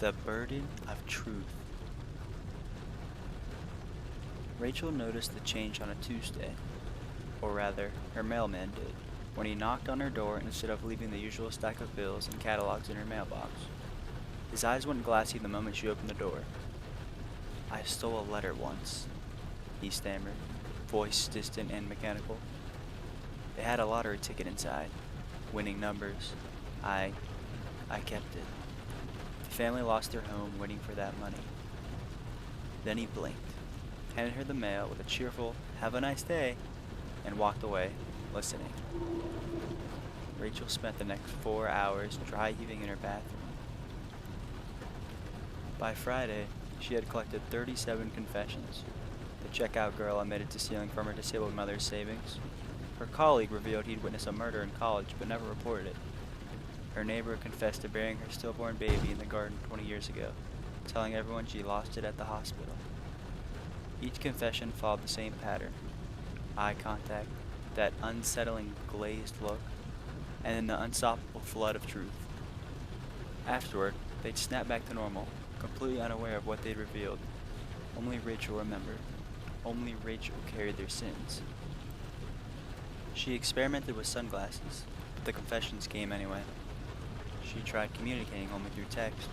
The burden of truth. Rachel noticed the change on a Tuesday, or rather, her mailman did, when he knocked on her door instead of leaving the usual stack of bills and catalogs in her mailbox. His eyes went glassy the moment she opened the door. "I stole a letter once," he stammered, voice distant and mechanical. "It had a lottery ticket inside, winning numbers. I kept it. The family lost their home waiting for that money." Then he blinked, handed her the mail with a cheerful, "Have a nice day," and walked away, listening. Rachel spent the next 4 hours dry heaving in her bathroom. By Friday, she had collected 37 confessions. The checkout girl admitted to stealing from her disabled mother's savings. Her colleague revealed he'd witnessed a murder in college but never reported it. Her neighbor confessed to burying her stillborn baby in the garden 20 years ago, telling everyone she lost it at the hospital. Each confession followed the same pattern: eye contact, that unsettling glazed look, and then the unstoppable flood of truth. Afterward, they'd snap back to normal, completely unaware of what they'd revealed. Only Rachel remembered. Only Rachel carried their sins. She experimented with sunglasses, but the confessions came anyway. She tried communicating only through text,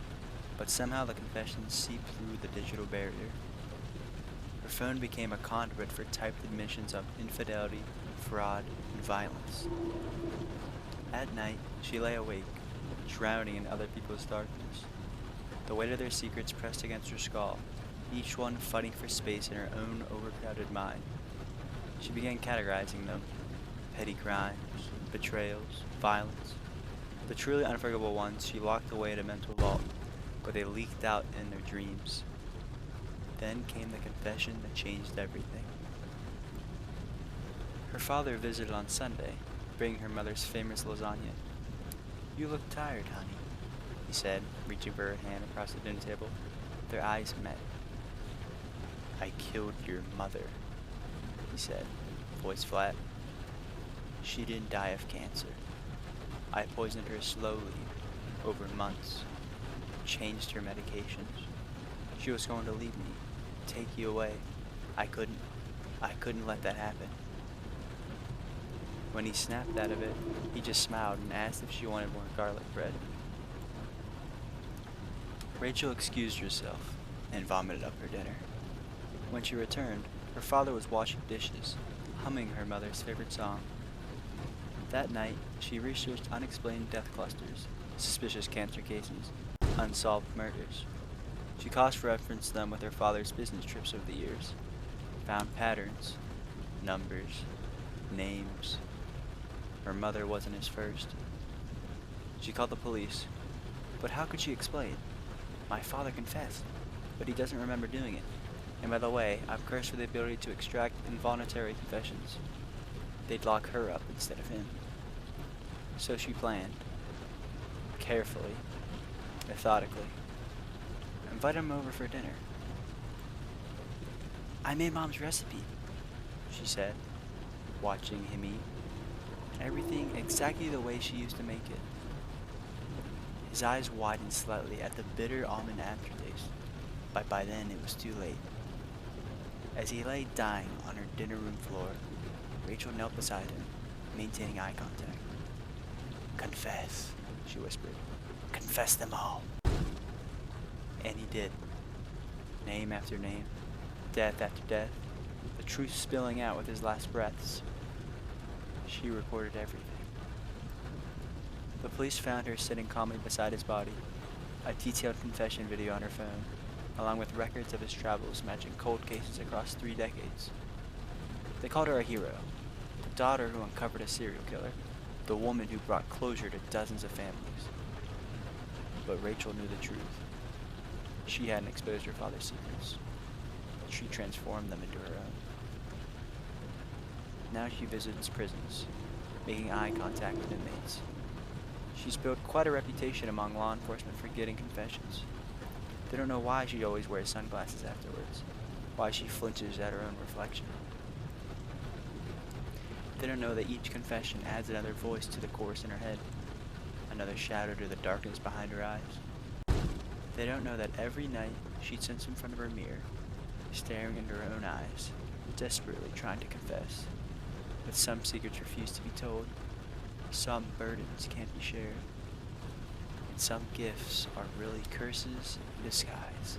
but somehow the confessions seeped through the digital barrier. Her phone became a conduit for typed admissions of infidelity, fraud, and violence. At night, she lay awake, drowning in other people's darkness. The weight of their secrets pressed against her skull, each one fighting for space in her own overcrowded mind. She began categorizing them: petty crimes, betrayals, violence. The truly unforgivable ones she locked away in a mental vault, but they leaked out in their dreams. Then came the confession that changed everything. Her father visited on Sunday, bringing her mother's famous lasagna. "You look tired, honey," he said, reaching for her hand across the dinner table. Their eyes met. "I killed your mother," he said, voice flat. "She didn't die of cancer. I poisoned her slowly, over months, changed her medications. She was going to leave me, take you away. I couldn't let that happen." When he snapped out of it, he just smiled and asked if she wanted more garlic bread. Rachel excused herself and vomited up her dinner. When she returned, her father was washing dishes, humming her mother's favorite song. That night, she researched unexplained death clusters, suspicious cancer cases, unsolved murders. She cross-referenced them with her father's business trips over the years, found patterns, numbers, names. Her mother wasn't his first. She called the police, but how could she explain? "My father confessed, but he doesn't remember doing it. And by the way, I'm cursed with the ability to extract involuntary confessions." They'd lock her up instead of him. So she planned, carefully, methodically. Invite him over for dinner. "I made Mom's recipe," she said, watching him eat. Everything exactly the way she used to make it. His eyes widened slightly at the bitter almond aftertaste, but by then it was too late. As he lay dying on her dinner room floor, Rachel knelt beside him, maintaining eye contact. "Confess," she whispered. "Confess them all." And he did. Name after name, death after death, the truth spilling out with his last breaths. She recorded everything. The police found her sitting calmly beside his body, a detailed confession video on her phone, along with records of his travels matching cold cases across 3 decades. They called her a hero, the daughter who uncovered a serial killer, the woman who brought closure to dozens of families. But Rachel knew the truth. She hadn't exposed her father's secrets. She transformed them into her own. Now she visits prisons, making eye contact with inmates. She's built quite a reputation among law enforcement for getting confessions. They don't know why she always wears sunglasses afterwards, why she flinches at her own reflection. They don't know that each confession adds another voice to the chorus in her head, another shadow to the darkness behind her eyes. They don't know that every night she sits in front of her mirror, staring into her own eyes, desperately trying to confess. But some secrets refuse to be told, some burdens can't be shared, and some gifts are really curses in disguise.